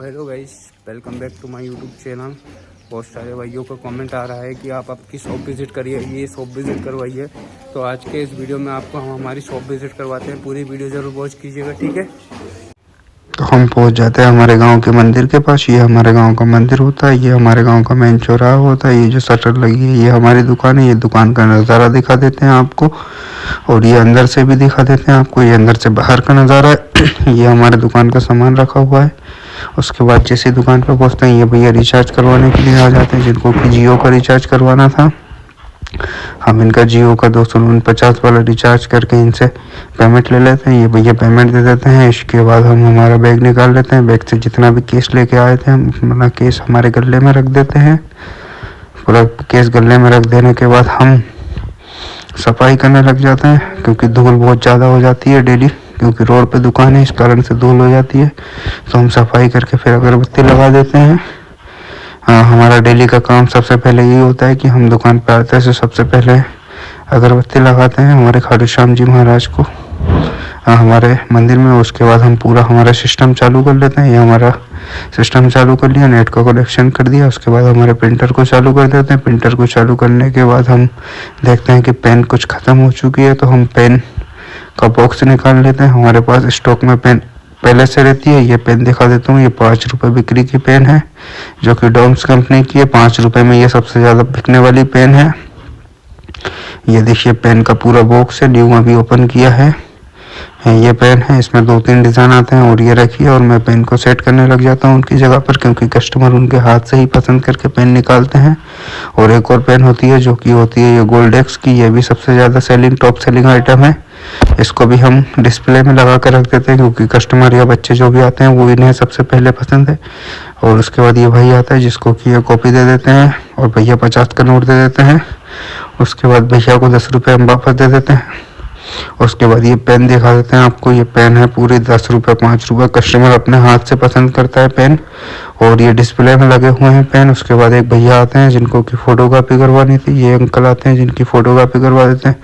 Hello guys, welcome back to my YouTube channel. बहुत सारे भाइयों का कमेंट आ रहा है कि आप आपकी शॉप विजिट करिए, ये शॉप विजिट करवाइए। तो आज के इस वीडियो में आपको हम हमारी शॉप विजिट करवाते हैं। पूरी वीडियो जरूर वॉच कीजिएगा, ठीक है। तो हम पहुंच जाते हैं हमारे गांव के मंदिर के पास। ये हमारे गांव का मंदिर होता है, ये हमारे गांव का मेन चौराहा होता है। ये जो शटर लगी है ये हमारी दुकान है। ये दुकान का नज़ारा दिखा देते हैं आपको, और ये अंदर से भी दिखा देते हैं आपको। ये अंदर से बाहर का नज़ारा है। ये हमारे दुकान का सामान रखा हुआ है। उसके बाद जैसे दुकान पर पहुंचते हैं, ये भैया रिचार्ज करवाने के लिए आ जाते हैं, जिनको कि जियो का रिचार्ज करवाना था। हम इनका जियो का 249 वाला रिचार्ज करके इनसे पेमेंट ले लेते हैं। ये भैया पेमेंट दे देते हैं। इसके बाद हम हमारा बैग निकाल लेते हैं। बैग से जितना भी केस लेके आए थे हम अपना केस हमारे गले में रख देते हैं। पूरा केस गले में रख देने के बाद हम सफाई करने लग जाते हैं, क्योंकि धूल बहुत ज़्यादा हो जाती है डेली, क्योंकि रोड पे दुकान है, इस कारण से धूल हो जाती है। तो हम सफाई करके फिर अगरबत्ती लगा देते हैं। हमारा डेली का काम सबसे पहले यही होता है कि हम दुकान पर आते से सबसे पहले अगरबत्ती लगाते हैं हमारे खाटू श्याम जी महाराज को हमारे मंदिर में। उसके बाद हम पूरा हमारा सिस्टम चालू कर लेते हैं। ये हमारा सिस्टम चालू कर लिया, नेट का कनेक्शन कर दिया। उसके बाद हमारे प्रिंटर को चालू कर देते हैं। प्रिंटर को चालू करने के बाद हम देखते हैं कि पेन कुछ ख़त्म हो चुकी है, तो हम पेन का बॉक्स निकाल लेते हैं। हमारे पास स्टॉक में पेन पहले से रहती है। ये पेन दिखा देता हूँ, ये 5 रुपये बिक्री की पेन है, जो कि डोम्स कंपनी की है। 5 रुपये में ये सबसे ज़्यादा बिकने वाली पेन है। ये देखिए पेन का पूरा बॉक्स है, न्यू अभी ओपन किया है। ये पेन है, इसमें 2-3 डिज़ाइन आते हैं। और ये रखिए, और मैं पेन को सेट करने लग जाता हूँ उनकी जगह पर, क्योंकि कस्टमर उनके हाथ से ही पसंद करके पेन निकालते हैं। और एक और पेन होती है जो कि होती है ये गोल्डेक्स की। ये भी सबसे ज़्यादा टॉप सेलिंग आइटम है। इसको भी हम डिस्प्ले में लगा कर रख देते हैं, क्योंकि कस्टमर या बच्चे जो भी आते हैं वो इन्हें सबसे पहले पसंद है। और उसके बाद ये भाई आता है जिसको कि ये कॉपी दे देते हैं, और भैया 50 का नोट दे देते हैं। उसके बाद भैया को 10 रुपये हम वापस दे देते हैं। उसके बाद ये पेन दिखा देते हैं आपको। ये पेन है पूरे 10 रुपये 5 रुपये, कस्टमर अपने हाथ से पसंद करता है पेन। और ये डिस्प्ले में लगे हुए हैं पेन। उसके बाद एक भैया आते हैं जिनको कि फ़ोटोकॉपी करवानी थी। ये अंकल आते हैं जिनकी फ़ोटोकॉपी करवा देते हैं।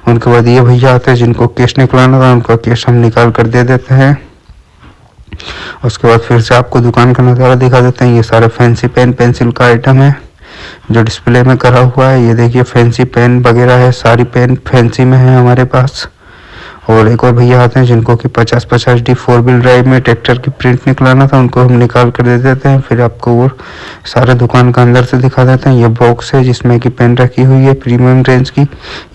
उनके बाद ये भैया आते हैं जिनको केस निकलाना था, उनका केस हम निकाल कर दे देते हैं। उसके बाद फिर से आपको दुकान का नज़ारा दिखा देते हैं। ये सारे फैंसी पेन पेंसिल का आइटम है जो डिस्प्ले में करा हुआ है। ये देखिए फैंसी पेन वगैरह है, सारी पेन फैंसी में है हमारे पास। और एक और भैया आते हैं जिनको कि 50-50 डी 4 व्हील ड्राइव में ट्रैक्टर की प्रिंट निकलाना था, उनको हम निकाल कर दे देते हैं। फिर आपको वो सारे दुकान का अंदर से दिखा देते हैं। ये बॉक्स है जिसमें कि पेन रखी हुई है प्रीमियम रेंज की।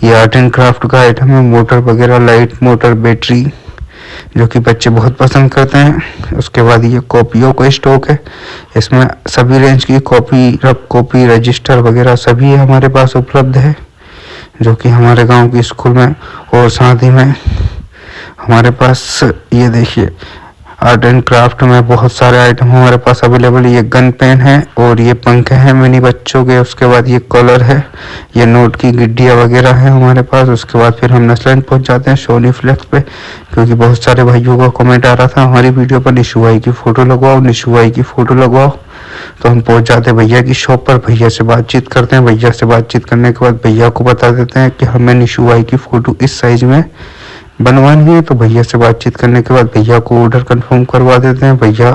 ये आर्ट एंड क्राफ्ट का आइटम है, मोटर वगैरह, लाइट मोटर, बैटरी, जो कि बच्चे बहुत पसंद करते हैं। उसके बाद ये कॉपियों का स्टॉक है, इसमें सभी रेंज की कॉपी, रफ कॉपी, रजिस्टर वगैरह सभी हमारे पास उपलब्ध है, जो कि हमारे गांव की स्कूल में। और साथ ही में हमारे पास ये देखिए आर्ट एंड क्राफ्ट में बहुत सारे आइटम हमारे पास अवेलेबल। ये गन पेन है, और ये पंखे हैं मिनी बच्चों के। उसके बाद ये कलर है, ये नोट की गिड्डियाँ वगैरह हैं हमारे पास। उसके बाद फिर हम नस्लैंड पहुंच जाते हैं सोनी फ्लेक्स पे, क्योंकि बहुत सारे भाइयों का कमेंट आ रहा था हमारी वीडियो पर, निशु भाई की फ़ोटो लगवाओ, निशु भाई की फ़ोटो लगवाओ। तो हम पहुंच जाते हैं भैया की शॉप पर। भैया से बातचीत करते हैं। भैया से बातचीत करने के बाद भैया को बता देते हैं कि हमें निशु भाई की फ़ोटो इस साइज़ में बनवानी है। तो भैया से बातचीत करने के बाद भैया को ऑर्डर कंफर्म करवा देते हैं। भैया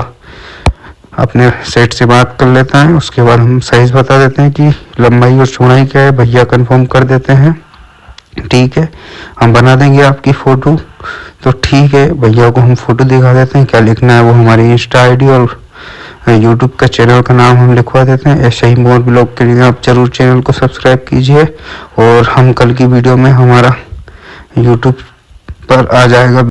अपने सेट से बात कर लेता है। उसके बाद हम साइज़ बता देते हैं कि लंबाई और चौड़ाई क्या है। भैया कंफर्म कर देते हैं, ठीक है हम बना देंगे आपकी फ़ोटो। तो ठीक है, भैया को हम फ़ोटो दिखा देते हैं। क्या लिखना है वो हमारी इंस्टा ID और यूट्यूब का चैनल का नाम हम लिखवा देते हैं। ऐसे ही मोर ब्लॉग के लिए आप ज़रूर चैनल को सब्सक्राइब कीजिए। और हम कल की वीडियो में हमारा यूट्यूब पर आ जाएगा